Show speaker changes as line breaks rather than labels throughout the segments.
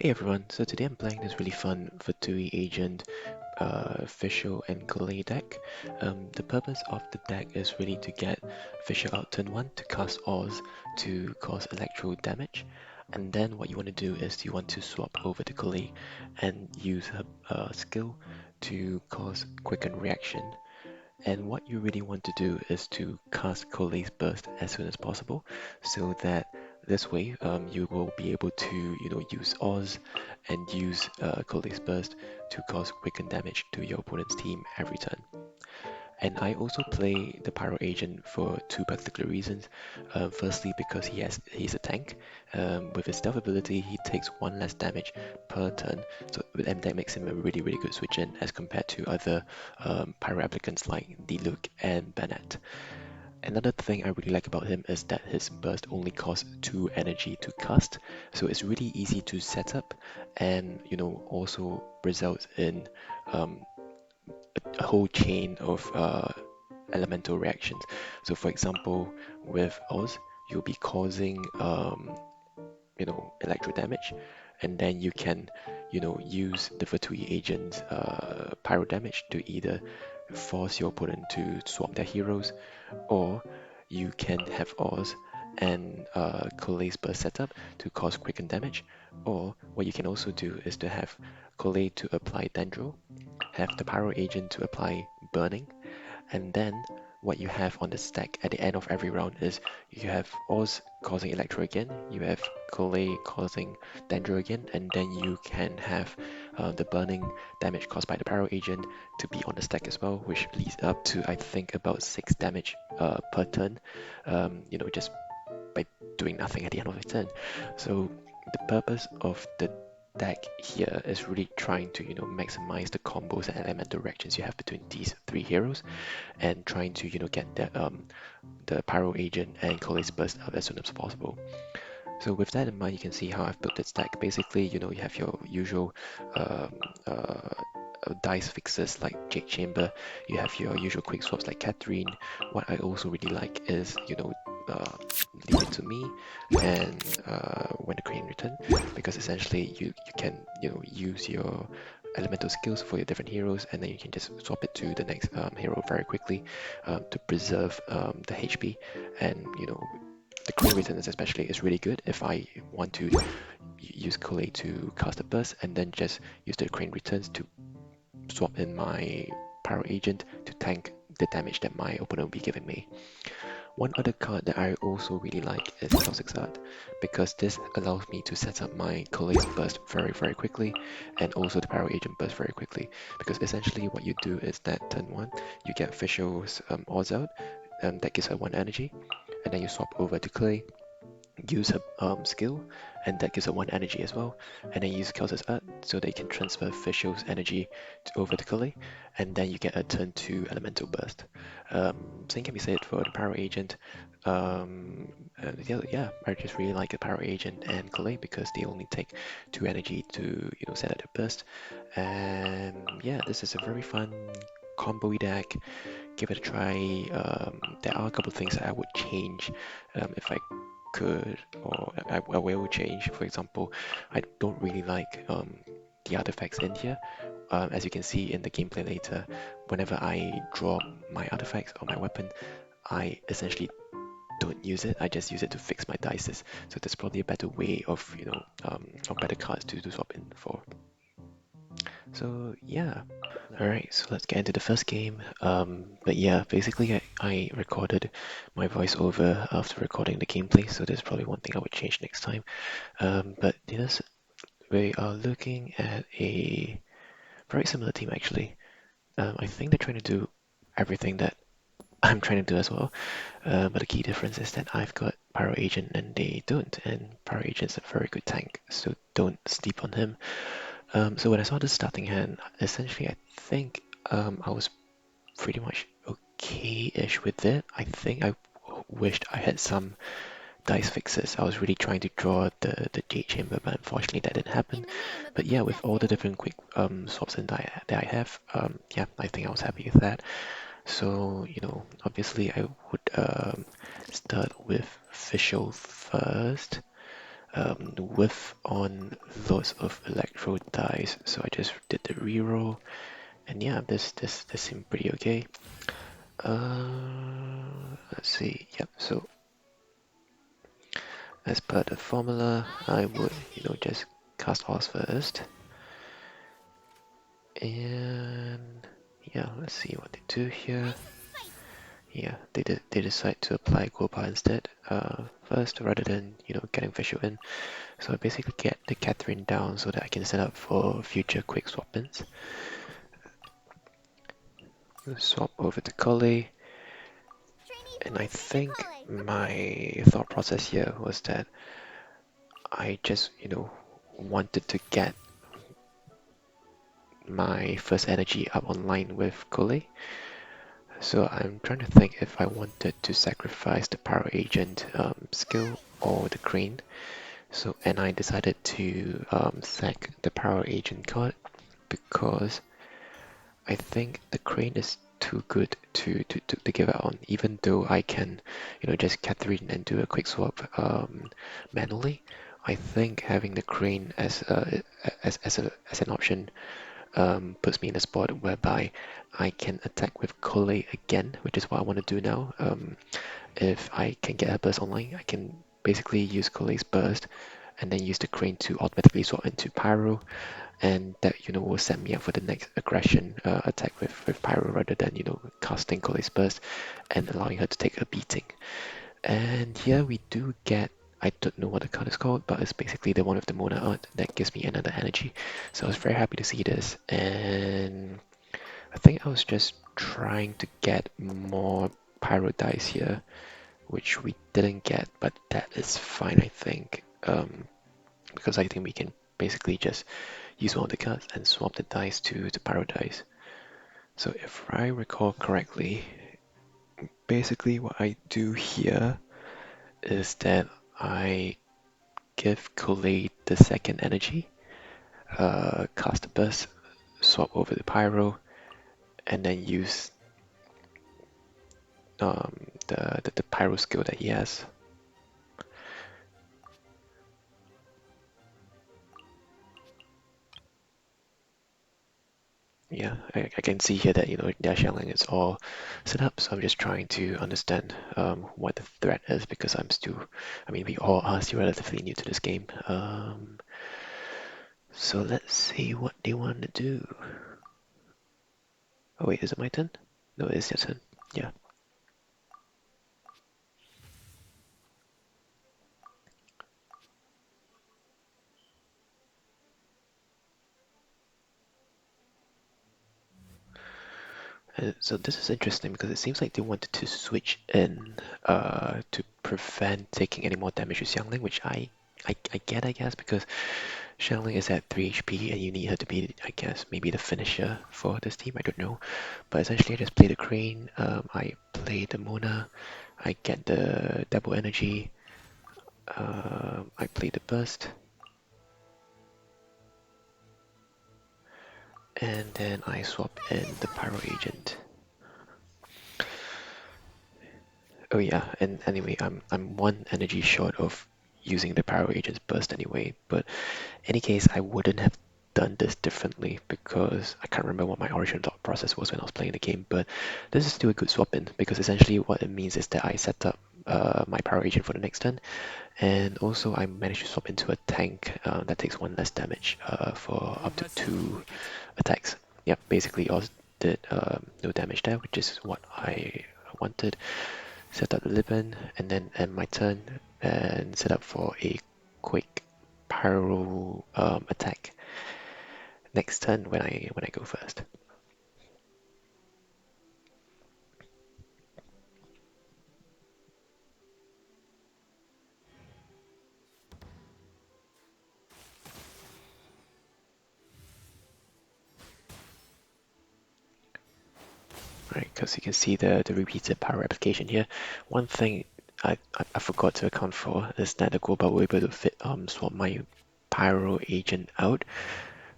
Hey everyone, so today I'm playing this really fun Fatui Agent Fischl and Collei deck. The purpose of the deck is really to get Fischl out turn 1 to cast Oz to cause electro damage, and then what you want to do is you want to swap over to Collei and use her skill to cause quicken reaction. And what you really want to do is to cast Collei's Burst as soon as possible, so that this way you will be able to use Oz and use Collei's Burst to cause quicken damage to your opponent's team every turn. And I also play the Pyro Agent for two particular reasons. Firstly, because he's a tank. With his stealth ability, he takes one less damage per turn, and that makes him a really good switch in as compared to other Pyro applicants like Diluc and Bennett. Another thing I really like about him is that his burst only costs 2 energy to cast, so it's really easy to set up, and also results in um, a whole chain of elemental reactions. So for example, with Oz, you'll be causing electro damage, and then you can use the Fatui agent's pyro damage to either force your opponent to swap their heroes, or you can have Oz and Collei's burst setup to cause quicken damage, or what you can also do is to have Collei to apply Dendro, have the pyro agent to apply burning, and then what you have on the stack at the end of every round is you have Oz causing Electro again, you have Collei causing Dendro again, and then you can have the burning damage caused by the Pyro Agent to be on the stack as well, which leads up to I think about 6 damage per turn, just by doing nothing at the end of the turn. So the purpose of the deck here is really trying to maximize the combos and elemental reactions you have between these three heroes, and trying to get the Pyro Agent and Collei's Burst out as soon as possible. So with that in mind, you can see how I've built this deck. Basically, you have your usual um, uh, dice fixes like Jade Chamber, you have your usual quick swaps like Katheryne. What I also really like is, Leave It To Me and When the Crane Return, because essentially you can, use your elemental skills for your different heroes, and then you can just swap it to the next hero very quickly to preserve the HP. And the Crane Return especially is really good if I want to use Collei to cast a burst and then just use the Crane Returns to swap in my Pyro Agent to tank the damage that my opponent will be giving me. One other card that I also really like is Calx Art, because this allows me to set up my Collei's Burst very quickly, and also the Pyro Agent Burst very quickly, because essentially what you do is that turn 1, you get Fischl's Odds out, that gives her 1 energy, and then you swap over to Collei, use her skill, and that gives her 1 energy as well, and then use Calx's Art so they can transfer Fischl's energy over to Collei, and then you get a turn 2 elemental burst. Same can be said for the Pyro Agent. Yeah, I just really like the Pyro Agent and Collei because they only take 2 energy to set out their burst. And yeah, this is a very fun combo deck. Give it a try. There are a couple of things that I would change if I could, or I will change. For example, I don't really like the artifacts in here. As you can see in the gameplay later, whenever I draw my artifacts or my weapon, I essentially don't use it. I just use it to fix my dices. So there's probably a better way of of better cards to swap in for. So yeah, alright, so let's get into the first game. But yeah, basically I recorded my voiceover after recording the gameplay, so there's probably one thing I would change next time. But yes, we are looking at a very similar team actually. I think they're trying to do everything that I'm trying to do as well. But the key difference is that I've got Pyro Agent and they don't, and Pyro Agent's a very good tank, so don't sleep on him. So when I saw the starting hand, essentially I think I was pretty much okay-ish with it. I think I wished I had some dice fixes. I was really trying to draw the Jade Chamber, but unfortunately that didn't happen. But yeah, with all the different quick swaps in that I have, yeah, I think I was happy with that. So, obviously I would start with Fischl first. whiff on loads of electro dice, so I just did the reroll, and yeah, this seemed pretty okay. Let's see. Yep. So as per the formula, I would just cast Oz first, and yeah, let's see what they do here. Yeah, they decide to apply Global instead first rather than getting Fischl in. So I basically get the Katheryne down so that I can set up for future quick swap-ins. Swap over to Collei, and I think my thought process here was that I just wanted to get my first energy up online with Collei. So I'm trying to think if I wanted to sacrifice the Pyro Agent skill or the Crane. So, and I decided to sack the Pyro Agent card because I think the Crane is too good to give out on, even though I can, just Katheryne and do a quick swap manually. I think having the Crane as as an option puts me in a spot whereby I can attack with Collei again, which is what I want to do now. If I can get a burst online, I can basically use Collei's burst and then use the Crane to automatically swap into Pyro, and that will set me up for the next aggression attack with Pyro rather than casting Collei's burst and allowing her to take a beating. And here we do get, I don't know what the card is called, but it's basically the one with the Mona art that gives me another energy. So I was very happy to see this, and I think I was just trying to get more Pyro dice here, which we didn't get, but that is fine, I think, because I think we can basically just use one of the cards and swap the dice to Pyro dice. So if I recall correctly, basically what I do here is that I give Collei the second energy, cast a burst, swap over the Pyro, and then use the Pyro skill that he has. Yeah, I can see here that their Xiangling is all set up, so I'm just trying to understand what the threat is because I mean, we all are still relatively new to this game. So let's see what they want to do. Oh wait, is it my turn? No, it is your turn. Yeah. So this is interesting because it seems like they wanted to switch in to prevent taking any more damage to Xiangling, which I get, I guess, because Xiangling is at 3 HP and you need her to be, I guess, maybe the finisher for this team, I don't know. But essentially I just play the Crane, I play the Mona, I get the double energy, I play the Burst, and then I swap in the Pyro Agent. Oh yeah, and anyway, I'm one energy short of using the Pyro Agent's burst anyway, but in any case, I wouldn't have done this differently because I can't remember what my original thought process was when I was playing the game, but this is still a good swap in because essentially what it means is that I set up my Pyro Agent for the next turn, and also I managed to swap into a tank that takes one less damage for up to 2 attacks. Yep, basically Oz did no damage there, which is what I wanted. Set up the Liben, and then end my turn and set up for a quick Pyro attack next turn when I go first. Right, because you can see the repeated Pyro application here. One thing I forgot to account for is that the Global will able to fit swap my Pyro agent out,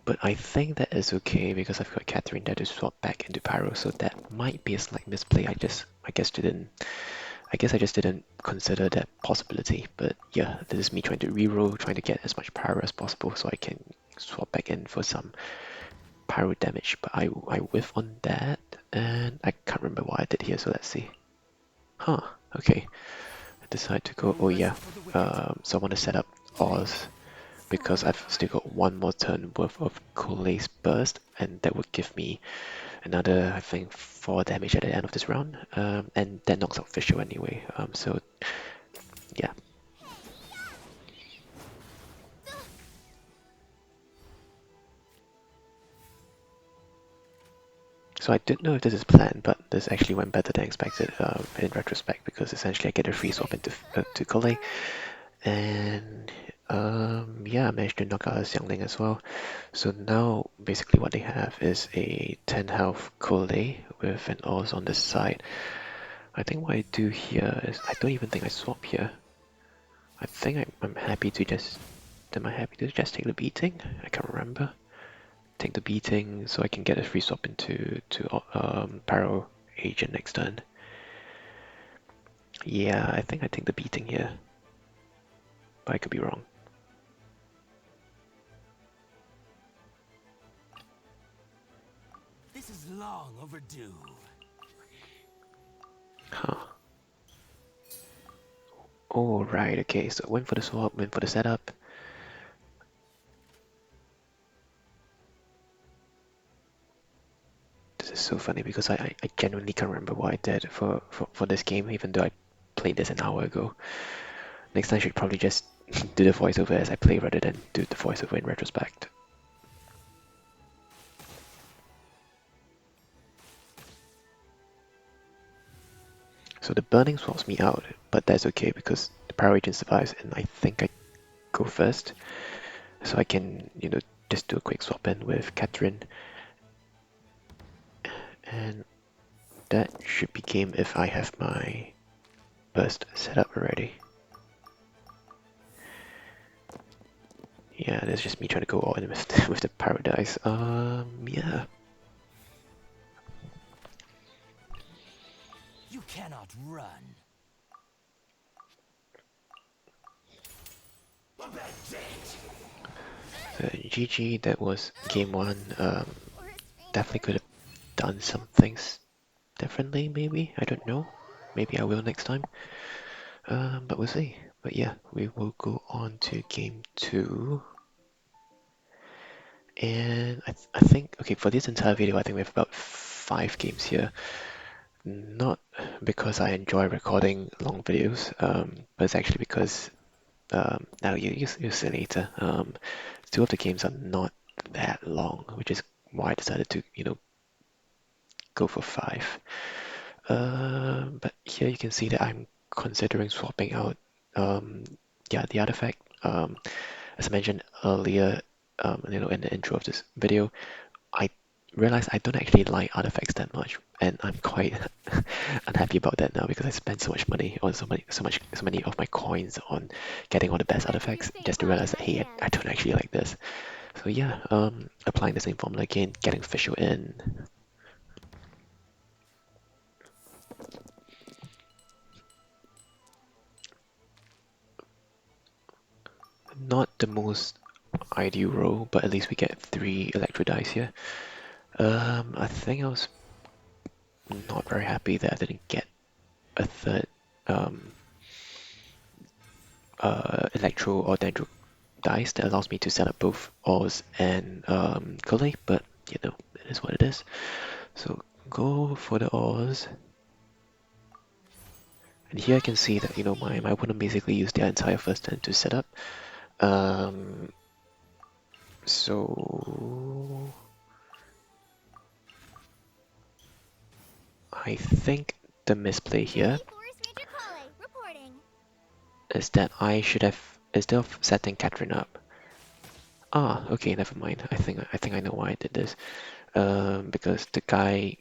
but I think that is okay because I've got Katheryne there to swap back into Pyro, so that might be a slight misplay. I guess I guess I just didn't consider that possibility, but yeah, this is me trying to reroll, trying to get as much pyro as possible so I can swap back in for some pyro damage, but I whiff on that, and I can't remember what I did here, so let's see. Huh, okay. I decided to go, oh yeah, so I want to set up Oz, because I've still got one more turn worth of Collei's Burst, and that would give me another, I think, 4 damage at the end of this round, and that knocks out Fischl anyway, so yeah. So I didn't know if this is planned, but this actually went better than expected in retrospect, because essentially I get a free swap into to Collei, and yeah, I managed to knock out a Xiangling as well. So now basically what they have is a 10 health Collei with an Oz on the side. I think what I do here is, I don't even think I swap here. I think I'm happy to just, am I happy to just take the beating? I can't remember. Take the beating so I can get a free swap into Pyro Agent next turn. Yeah, I think I take the beating here, but I could be wrong.
This is long overdue.
Huh. Oh, right, okay, so went for the swap, went for the setup. This is so funny because I genuinely can't remember what I did for this game, even though I played this an hour ago. Next time I should probably just do the voiceover as I play rather than do the voiceover in retrospect. So the burning swaps me out, but that's okay because the Pyro Agent survives and I think I go first. So I can, just do a quick swap in with Katheryne. And that should be game if I have my burst set up already. Yeah, that's just me trying to go all in with, with the Paradise. Yeah.
You cannot run.
So GG, that was game 1. Definitely could have done some things differently, maybe. I don't know. Maybe I will next time. But we'll see. But yeah, we will go on to game 2. And I think, okay, for this entire video, I think we have about 5 games here. Not because I enjoy recording long videos, but it's actually because, now you'll see later, 2 of the games are not that long, which is why I decided to, go for 5. But here you can see that I'm considering swapping out, yeah, the artifact. As I mentioned earlier, in the intro of this video, I realized I don't actually like artifacts that much, and I'm quite unhappy about that now because I spent so much money on so many of my coins on getting all the best artifacts, just to realize that hey, I don't actually like this. So yeah, applying the same formula again, getting Fischl in. Not the most ideal roll, but at least we get 3 electro dice here. I think I was not very happy that I didn't get a third electro or dendro dice that allows me to set up both Oz and Collei, but it is what it is. So go for the Oz. And here I can see that my opponent basically used their entire first turn to set up. So I think the misplay here is that I should have, instead of setting Katheryne up. Ah, okay, never mind. I think I know why I did this. Because the guy,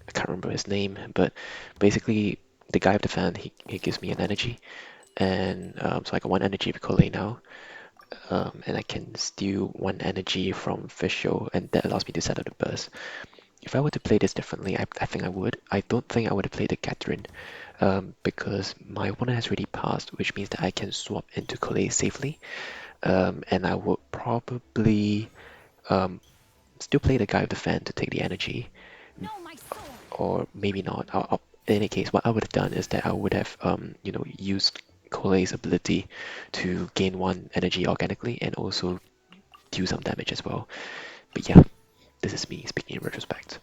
I can't remember his name, but basically the guy of the fan, he gives me an energy, and so I got 1 energy for Collei now, and I can steal 1 energy from Fischl, and that allows me to set up the burst. If I were to play this differently, I think I would. I don't think I would have played the Katheryne, because my opponent has already passed, which means that I can swap into Collei safely. And I would probably um, still play the guy with the fan to take the energy,
No, my sword.
or maybe not. In any case, what I would have done is that I would have, used Collei's ability to gain one energy organically and also deal some damage as well. But yeah, this is me speaking in retrospect.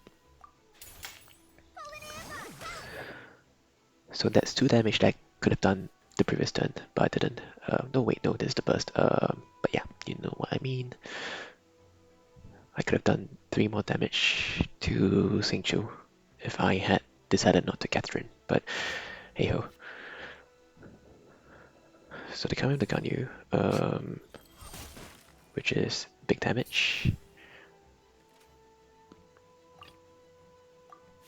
So that's 2 damage that I could have done the previous turn, but I didn't. No, wait, no, this is the burst. But yeah, you know what I mean. I could have done 3 more damage to Xingqiu if I had decided not to Katheryne, but hey ho. So they come with the Ganyu, which is big damage.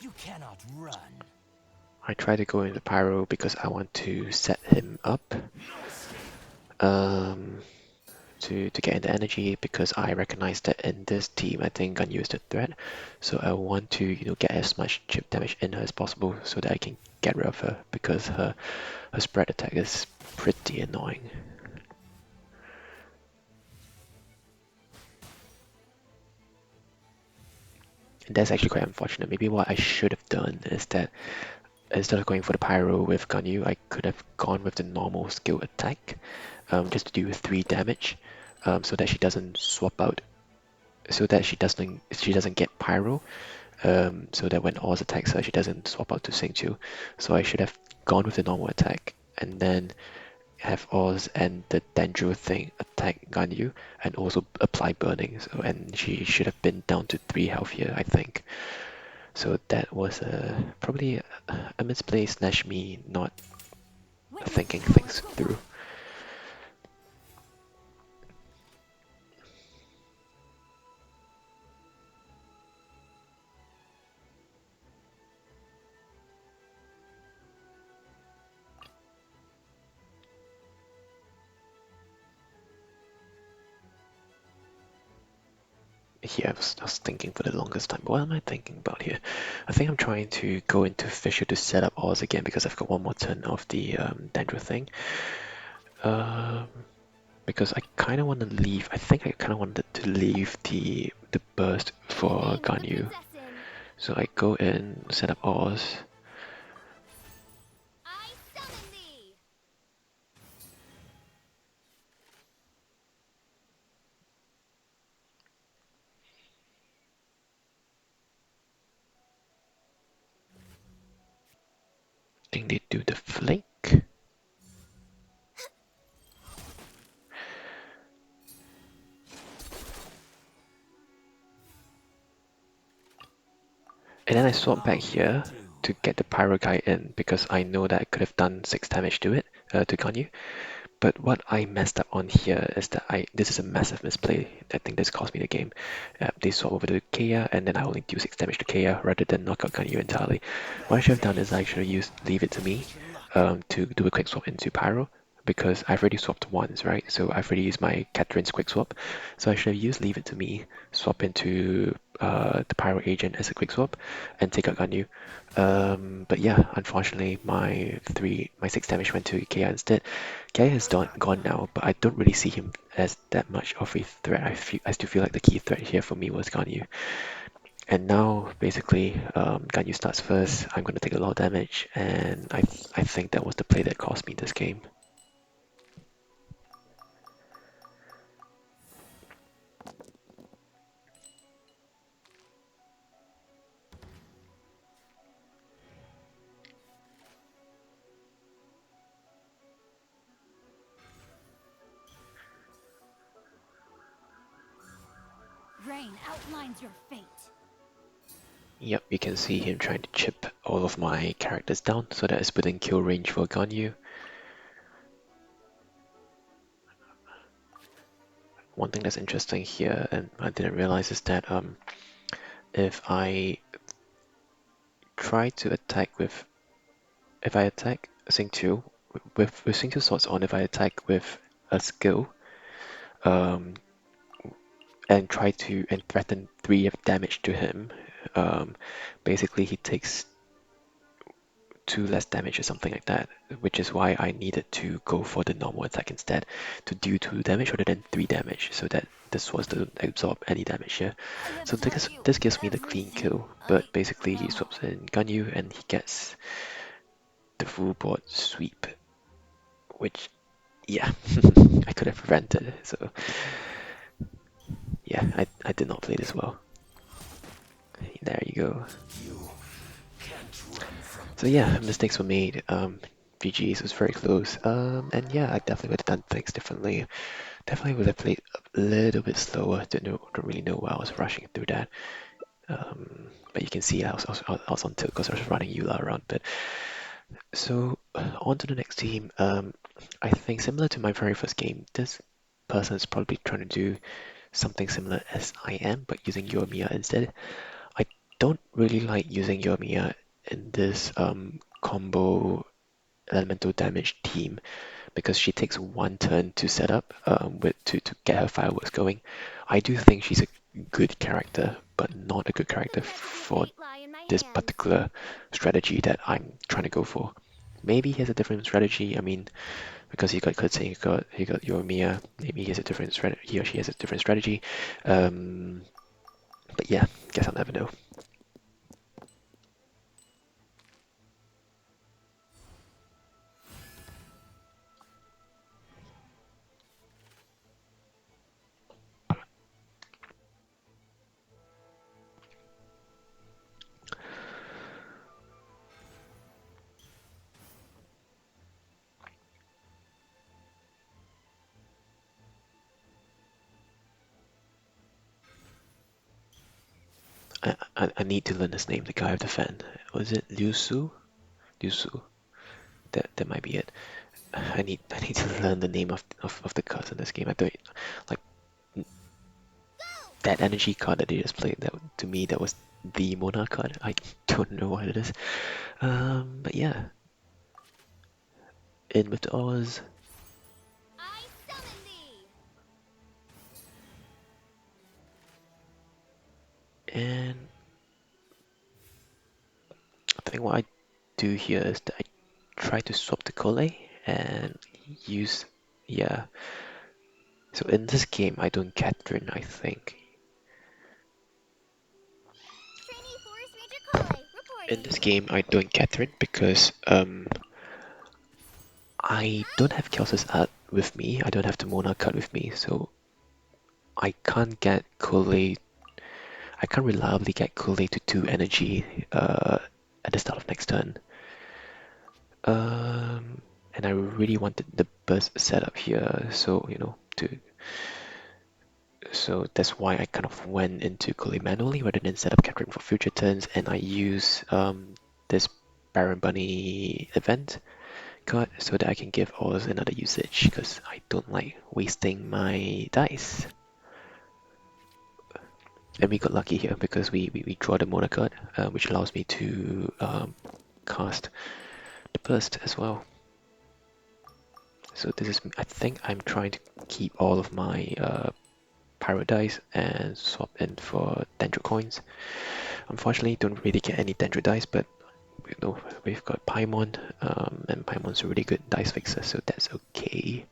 You cannot run.
I try to go into Pyro because I want to set him up um, to get into energy because I recognize that in this team I think Ganyu is the threat. So I want to get as much chip damage in her as possible so that I can get rid of her because her spread attack is pretty annoying. And that's actually quite unfortunate. Maybe what I should have done is that instead of going for the Pyro with Ganyu, I could have gone with the normal skill attack, just to do 3 damage, so that she doesn't swap out, so that she doesn't get Pyro, so that when Oz attacks her, she doesn't swap out to Xingqiu. So I should have gone with the normal attack, and then have Oz and the Dendro thing attack Ganyu, and also apply burning. So and she should have been down to 3 health here, I think. So that was probably a misplay slash me not thinking things through. Here I was thinking for the longest time. What am I thinking about here? I think I'm trying to go into Fischl to set up Oz again because I've got one more turn of the Dendro thing. Um, because I kind of want to leave. I think I kind of wanted to leave the burst for Ganyu. So I go in, set up Oz.
I summon thee.
I think they do the flank. And then I swap back
Long
here
overdue.
to get the Pyro guy in because I know that I could have done 6 damage to it, to Ganyu. But what I messed up on here is that this is a massive misplay. I think this cost me the game. They swap over to Kaeya and then I only do 6 damage to Kaeya rather than knock out Ganyu entirely. What I should have done is I should have used Leave It to Me
Your luck.
to do a quick swap into Pyro because I've already swapped once, right? So I've already used my Katheryne's quick swap. So I should have used Leave It to Me, swap into the Pyro agent as a quick swap, and take out Ganyu. But yeah, unfortunately, my 6 damage went to Kaeya instead. Kaeya has gone now, but I don't really see him as that much of a threat. I still feel like the key threat here for me was Ganyu. And now, basically, Ganyu starts first. I'm going to take a lot of damage, and I think that was the play that cost me this game.
Rain outlines your fate.
Yep, you can see him trying to chip all of my characters down, so that is within kill range for Ganyu. One thing that's interesting here, and I didn't realize, is that if I try to attack with, if I attack Xingqiu with Xingqiu swords on, if I attack with a skill, um, and try to threaten 3 of damage to him, basically he takes 2 less damage or something like that, which is why I needed to go for the normal attack instead to do 2 damage rather than 3 damage, so that this was to absorb any damage here.
I have
So
taught you
this gives me the clean
everything
kill,
I
but basically he
know.
swaps in Ganyu and he gets the full board sweep, which, yeah, I could have prevented. So yeah, I did not play this well. There you go.
You can't run from
So yeah, mistakes were made. GG's was very close. And yeah, I definitely would have done things differently. Definitely would have played a little bit slower to really know why I was rushing through that. But you can see I was on tilt because I was running Eula around. But so on to the next team. I think similar to my very first game, this person is probably trying to do something similar as I am, but using Yoimiya instead. I don't really like using Yoimiya in this combo elemental damage team because she takes 1 turn to set up to get her fireworks going. I do think she's a good character, but not a good
The
character
reins of
for
fate lie in my
this
hands.
particular strategy that I'm trying to go for. Maybe he has a different strategy. I mean, because he got Keqing, he got Yoimiya. Maybe he has a different strategy. He or she has a different strategy. Um, but yeah, guess I'll never know. I need to learn his name. The guy with the fan. Was it Liu Su? Liu Su. That might be it. I need to learn the name of the cards in this game. I don't like that energy card that they just played. That to me that was the Monarch card. I don't know what it is. But yeah, in with Oz,
I summon thee.
and I think what I do here is that I try to swap the Collei and use, yeah. So in this game, I don't Katheryne, I think.
Trainee Forest Ranger Collei
In
reporting.
this game, I don't Katheryne because I don't have Calx's art with me. I don't have the Monarch card with me, so I can't get Collei. I can't reliably get Collei to 2 energy at the start of next turn. And I really wanted the burst setup here, so so that's why I kind of went into Collei manually rather than set up Katheryne for future turns, and I use this Baron Bunny event card so that I can give Oz another usage because I don't like wasting my dice. And we got lucky here because we draw the Mona card, which allows me to cast the burst as well. So this is, I think I'm trying to keep all of my Pyro dice and swap in for Dendro coins. Unfortunately, don't really get any Dendro dice, but we've got Paimon, and Paimon's a really good dice fixer, so that's okay.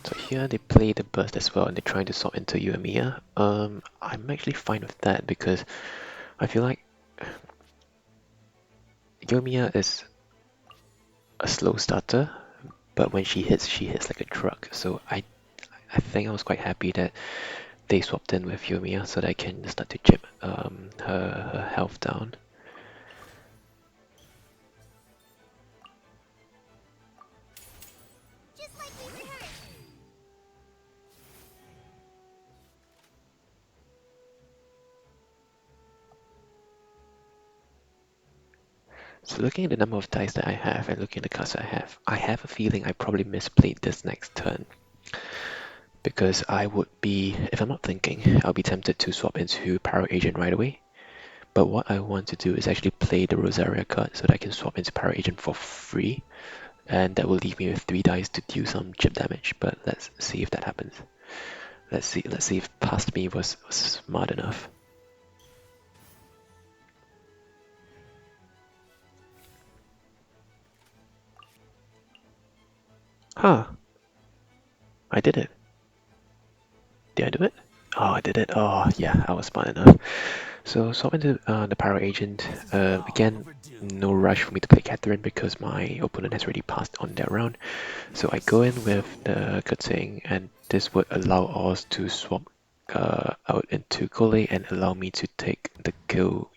So here they play the burst as well, and they're trying to swap into Yoimiya. I'm actually fine with that because I feel like Yoimiya is a slow starter, but when she hits like a truck. So I think I was quite happy that they swapped in with Yoimiya so that I can start to chip her health down.
Just like we rehearsed.
So looking at the number of dice that I have and looking at the cards that I have a feeling I probably misplayed this next turn. Because I would be, if I'm not thinking, I'll be tempted to swap into Pyro Agent right away. But what I want to do is actually play the Rosaria card so that I can swap into Pyro Agent for free. and that will leave me with 3 dice to deal some chip damage, but let's see if that happens. Let's see if past me was smart enough. Huh, I did it. Did I do it? Oh, I did it. Oh, yeah, I was smart enough. So swap into the Pyro Agent.
This is long
Again,
overdue.
no rush for me to play Katheryne because my opponent has already passed on their round. So I go in with the Keqing, and this would allow us to swap out into Collei and allow me to take the kill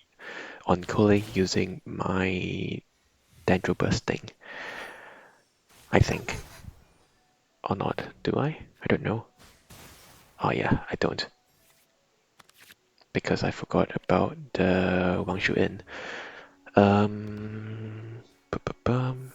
on Collei using my Dendro Burst thing. I think. Or not, do I? I don't know. Oh yeah, I don't. Because I forgot about the Wangshu Inn. Bu-bu-bum.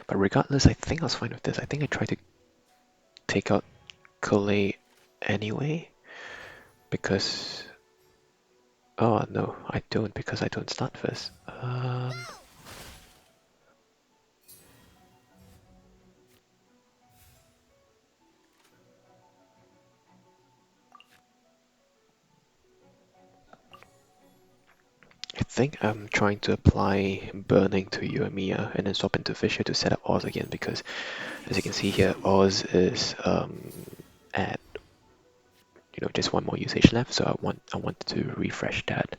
But regardless, I think I was fine with this. I think I tried to take out Collei anyway, because... Oh no, I don't, because I don't start first. I think I'm trying to apply Burning to Yoimiya and then swap into Fischl to set up Oz again, because as you can see here, Oz is at just 1 more usage left, so I want to refresh that.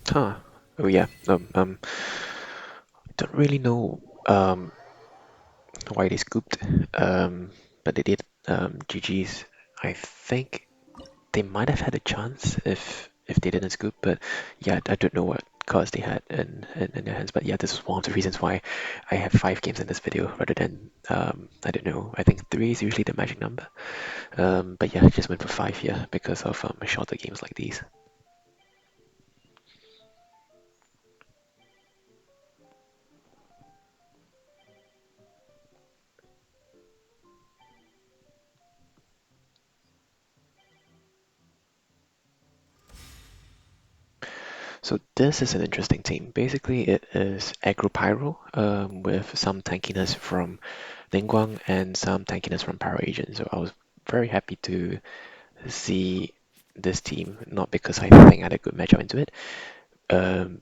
Huh. Oh yeah. Don't really know why they scooped, but they did. GG's. I think they might have had a chance if they didn't scoop, but yeah, I don't know what cards they had in their hands. But yeah, this is one of the reasons why I have 5 games in this video rather than I don't know. I think 3 is usually the magic number. But yeah, I just went for 5 here because of shorter games like these. So this is an interesting team. Basically, it is aggro pyro with some tankiness from Ningguang and some tankiness from Pyro Agent. So I was very happy to see this team, not because I think I had a good matchup into it, um,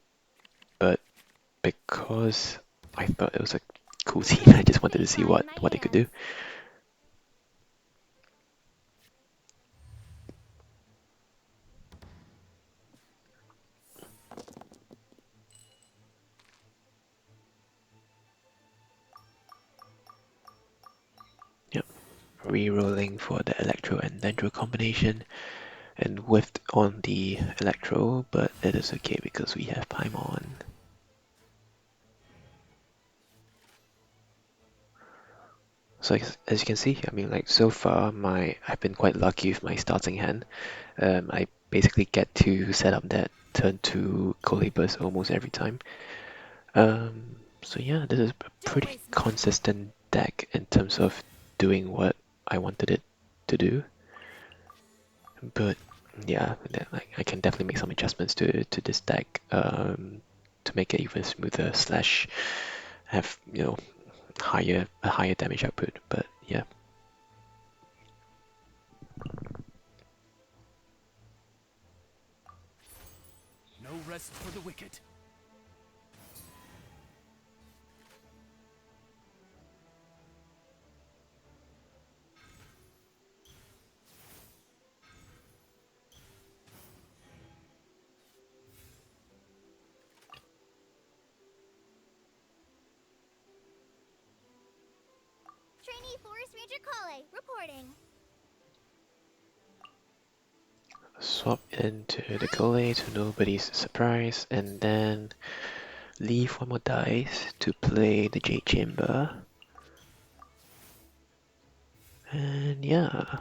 but because I thought it was a cool team. I just wanted to see what they could do. Yep, re-rolling for the Electro and Dendro combination, and whiffed on the Electro, but it is okay because we have Paimon. So as you can see, I mean, like so far, I've been quite lucky with my starting hand. I basically get to set up that turn 2 Collei burst almost every time. So yeah, this is a
Don't
pretty
waste my time.
consistent deck in terms of doing what I wanted it to do. But yeah, I can definitely make some adjustments to this deck to make it even smoother slash have a higher damage output. But yeah.
No rest for the wicked.
Trainee Forest Ranger Collei, reporting.
Swap into the Collei to nobody's surprise, and then leave 1 more dice to play the Jade Chamber. And yeah,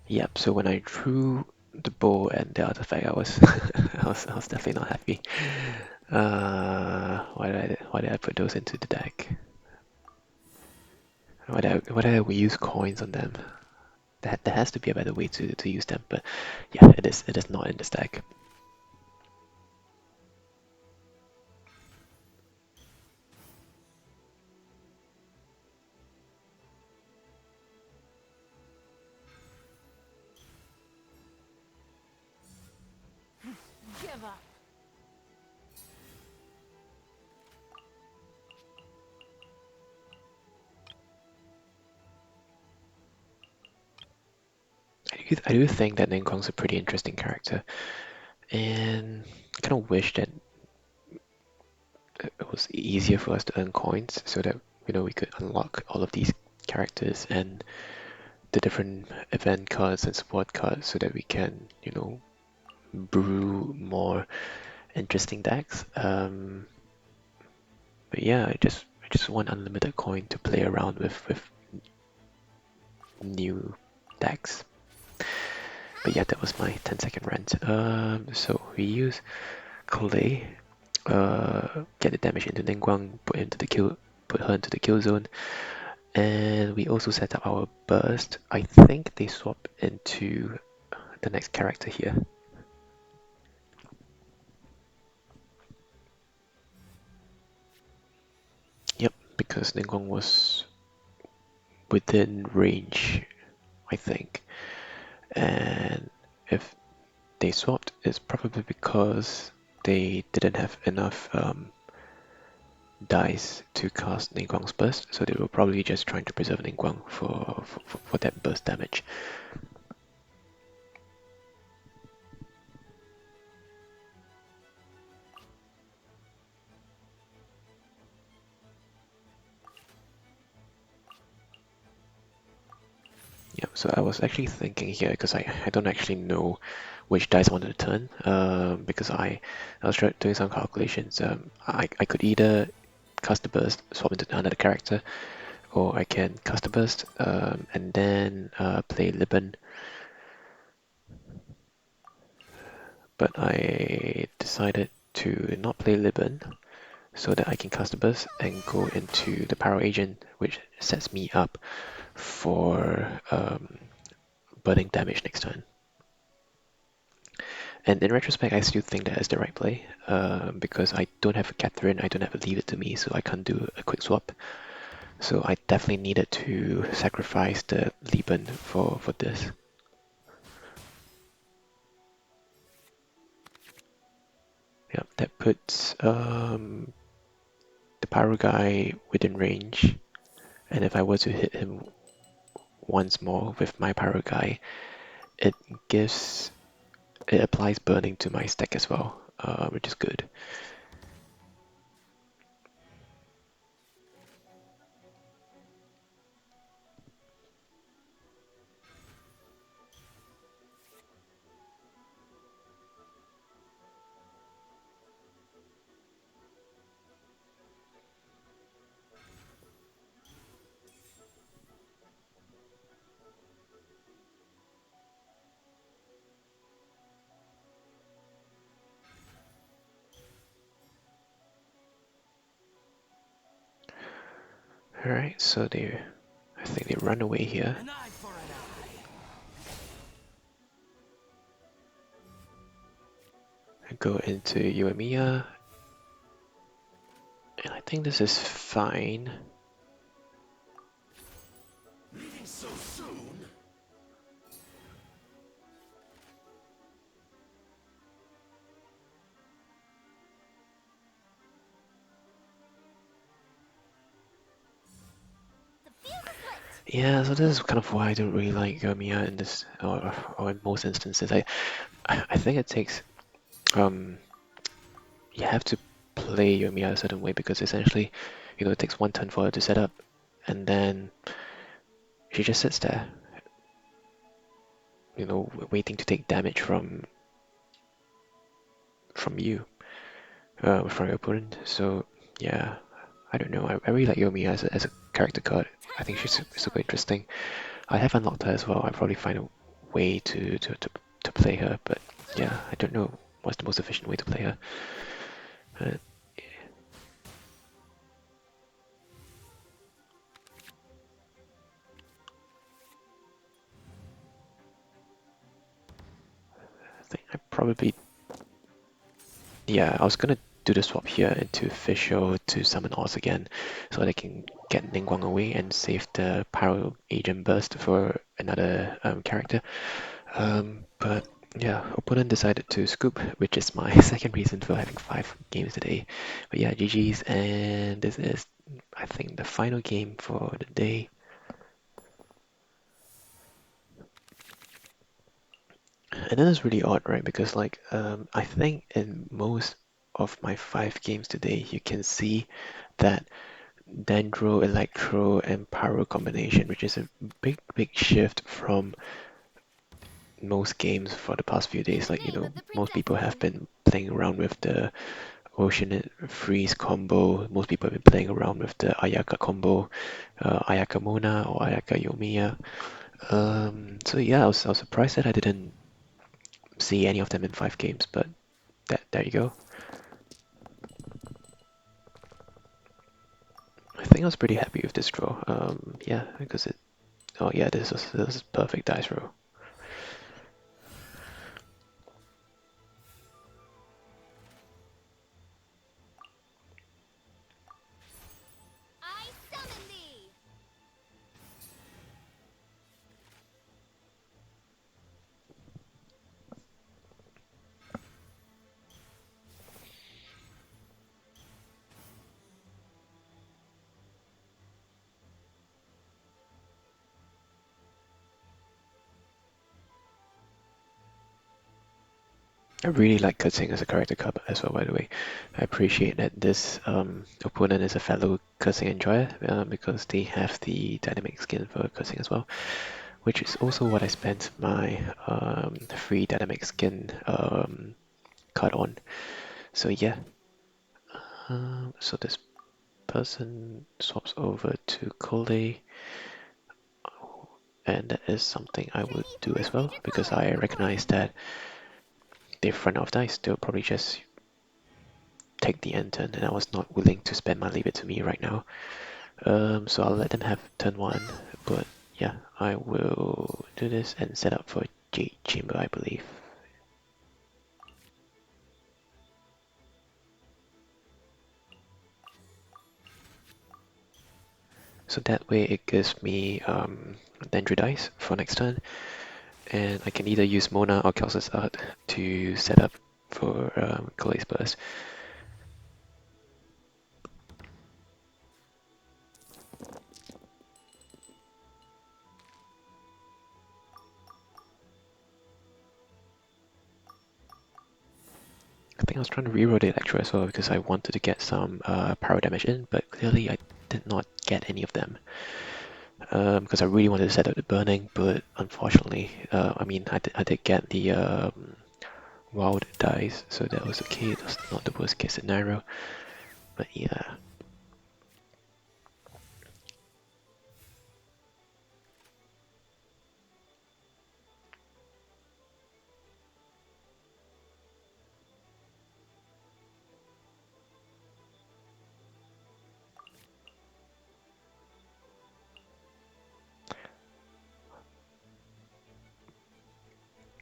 Yep, so when I drew the bow and the artifact, I was I was definitely not happy. Why did I put those into the deck? Why did I use coins on them? There has to be a better way to use them, but yeah, it is not in this deck.
Give up.
I do think that Ningguang's a pretty interesting character, and I kind of wish that it was easier for us to earn coins so that we could unlock all of these characters and the different event cards and support cards so that we can brew more interesting decks. But yeah, I just want unlimited coin to play around with new decks. But yeah, that was my 10-second rant. So we use Collei, get the damage into Ningguang, put her into the kill zone, and we also set up our burst. I think they swap into the next character here. Yep, because Ningguang was within range, I think. And if they swapped, it's probably because they didn't have enough dice to cast Ningguang's burst, so they were probably just trying to preserve Ningguang for that burst damage. Yeah, so I was actually thinking here because I don't actually know which dice I wanted to turn because I was doing some calculations. I could either cast the burst, swap into another character, or I can cast the burst and then play Liben. But I decided to not play Liben so that I can cast the burst and go into the Pyro Agent, which sets me up for burning damage next turn. And in retrospect, I still think that is the right play because I don't have a Katheryne, I don't have a Leave It to Me, so I can't do a quick swap. So I definitely needed to sacrifice the Liben for this. Yeah, that puts the Pyro guy within range, and if I were to hit him once more with my Pyro guy, it applies burning to my stack as well, which is good. Alright, so I think they run away here.
An eye for an eye.
Go into Yoimiya, and I think this is fine.
Leaving so soon?
The fuse is lit.
Yeah, so this is kind of why I don't really like Yoimiya in this, or in most instances. I think it takes you have to play Yoimiya a certain way because essentially, it takes one turn for her to set up, and then she just sits there, waiting to take damage from you, from your opponent. So yeah, I don't know. I really like Yoimiya as a character card. I think she's super interesting. I have unlocked her as well. I probably find a way to play her, but yeah, I don't know what's the most efficient way to play her. Uh, I think I probably, yeah, I was gonna do the swap here into Fischl to summon Oz again, so that I can get Ningguang away and save the Pyro Agent Burst for another character. But yeah, opponent decided to scoop, which is my second reason for having 5 games today. But yeah, GG's, and this is, I think, the final game for the day. And it is really odd, right? Because like I think in most of my 5 games today, you can see that Dendro, Electro, and Pyro combination, which is a big shift from most games for the past few days. Like,
Name of the
most people have
production.
been playing around with the Ocean Freeze combo. Most people have been playing around with the Ayaka combo, Ayaka Mona or Ayaka Yoimiya. So yeah, I was surprised that I didn't see any of them in 5 games, but there you go. I think I was pretty happy with this draw. Yeah, because it. Oh yeah, this is perfect dice roll.
I summon thee.
I really like Keqing as a character card as well, by the way. I appreciate that this opponent is a fellow Keqing enjoyer because they have the dynamic skin for Keqing as well, which is also what I spent my free dynamic skin card on. So yeah, so this person swaps over to Collei, and that is something I would
Trainee
do as
Forest
well
Ranger
because
Collei
I recognize
reporting.
that they run out of dice. They'll probably just take the end turn, and I was not willing to spend my leave it to me right now. So I'll let them have turn 1, but yeah, I will do this and set up for Jade Chamber, I believe. So that way it gives me Dendro dice for next turn, and I can either use Mona or Calx's Art to set up for Collei's Burst. I think I was trying to reroll the Electro as well because I wanted to get some power damage in, but clearly I did not get any of them. Because I really wanted to set up the burning, but unfortunately, I mean, I did get the wild dice, so that was okay. That's not the worst case scenario, but yeah.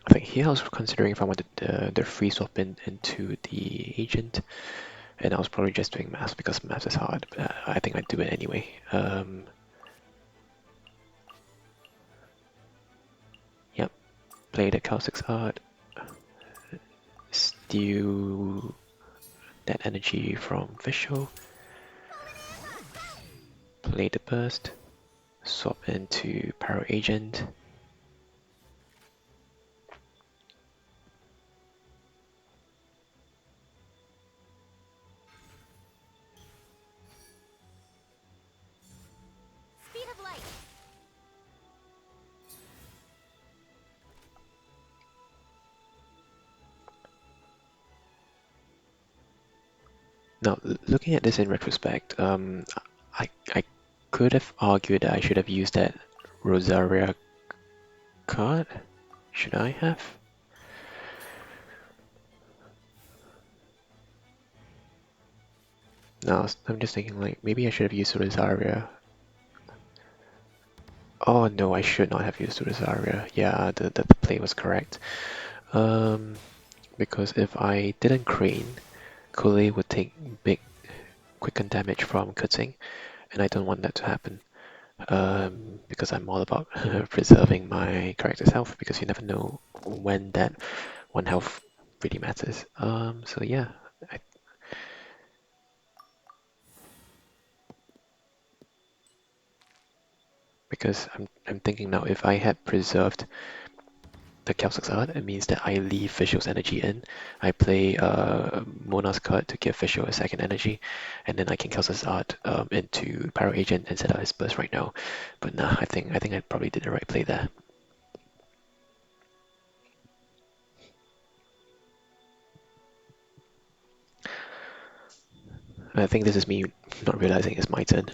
I think here I was considering if I wanted the free swap into the agent, and I was probably just doing maths because maths is hard, but I think I'd do it anyway. Yep, play the Calx art, steal that energy from Fischl, play the burst, swap into Pyro Agent.
Speed of light.
Now, looking at this in retrospect, I could have argued that I should have used that Rosaria card, Should I have? No, I'm just thinking like maybe I should have used Rosaria. Oh no, I should not have used Rosaria. Yeah, the play was correct. Um, because if I didn't crane, Collei would take big quicken damage from Keqing, and I don't want that to happen. Because I'm all about preserving my character's health, because you never know when that one health really matters. So yeah, I, because I'm thinking now if I had preserved the Calx art, it means that I leave Fischl's energy in. I play Mona's card to give Fischl a second energy, and then I can Calx's art into Pyro Agent and set out his burst right now. But nah, I think I probably did the right play there. I think this is me not realizing it's my turn.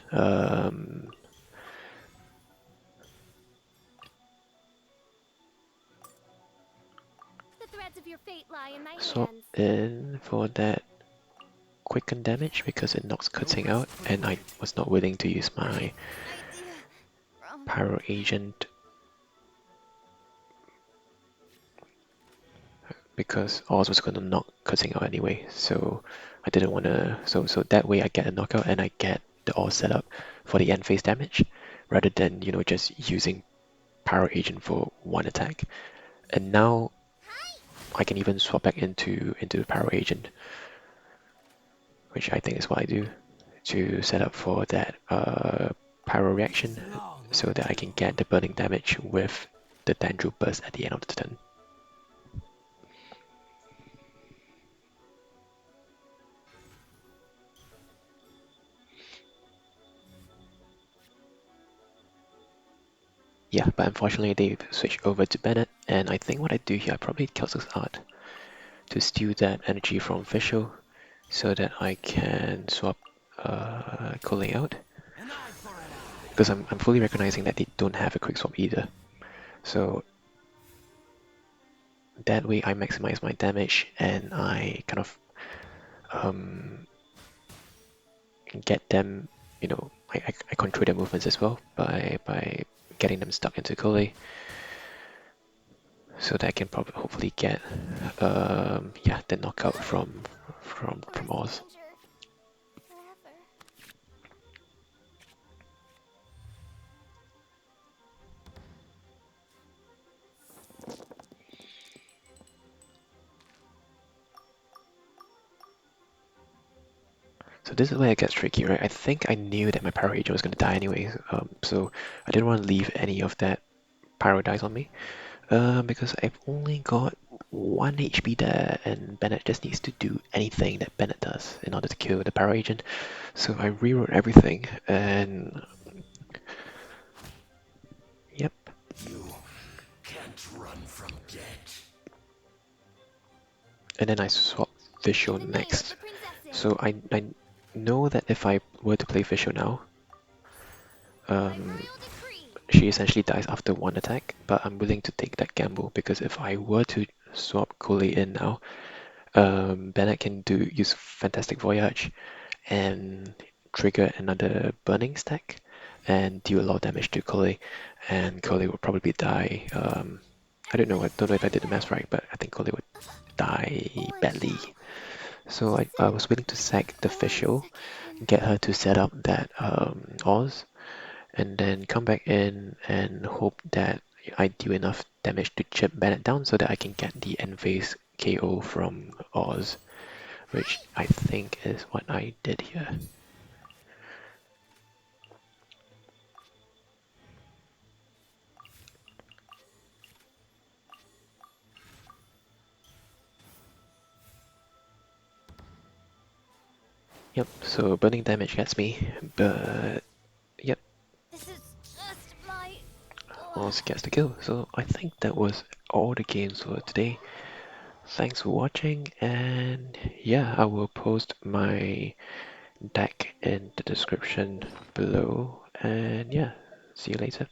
The threads of your fate lie in my
Swap
hands.
in for that quicken damage because it knocks Keqing out, and I was not willing to use my
Idea from
Pyro Agent because Oz was going to knock Keqing out anyway, so I didn't want to. So that way I get a knockout and I get the Oz set up for the end phase damage, rather than just using Pyro Agent for one attack. And now I can even swap back into Pyro Agent, which I think is what I do to set up for that Pyro reaction, so that I can get the burning damage with the Tendril burst at the end of the turn. Yeah, but unfortunately they've switched over to Bennett, and I think what I do here, I probably Calx's art to steal that energy from Fischl, so that I can swap Collei out.
An eye for an eye.
Because I'm fully recognizing that they don't have a quick swap either. So that way I maximize my damage and I kind of um, get them, I control their movements as well by getting them stuck into Collei, so that I can probably hopefully get yeah, the knockout from
forest
Oz.
ranger forever.
So this is where it gets tricky, right? I think I knew that my Pyro Agent was going to die anyway, so I didn't want to leave any of that Pyro dice on me, because I've only got 1 HP there, and Bennett just needs to do anything that Bennett does in order to kill the Pyro Agent. So I rewrote everything, and yep.
You can't run from death.
And then I swapped
In
Fischl
the name of
next.
the princesses.
So I know that if I were to play Fischl now,
By
um,
royal decree.
she essentially dies after one attack, but I'm willing to take that gamble because if I were to swap Collei in now, Bennett can use Fantastic Voyage and trigger another burning stack and deal a lot of damage to Collei, and Collei will probably die. I don't know if I did the math right, but I think Collei would die
Or
badly.
shall
So I was willing to sack the Fischl,
Corsican.
get her to set up that Oz, and then come back in and hope that I do enough damage to chip Bennett down so that I can get the end phase KO from Oz, which I think is what I did here. Yep, so burning damage gets me, but yep,
This is just my
Oz gets the kill. So I think that was all the games for today. Thanks for watching, and yeah, I will post my deck in the description below, and yeah, see you later.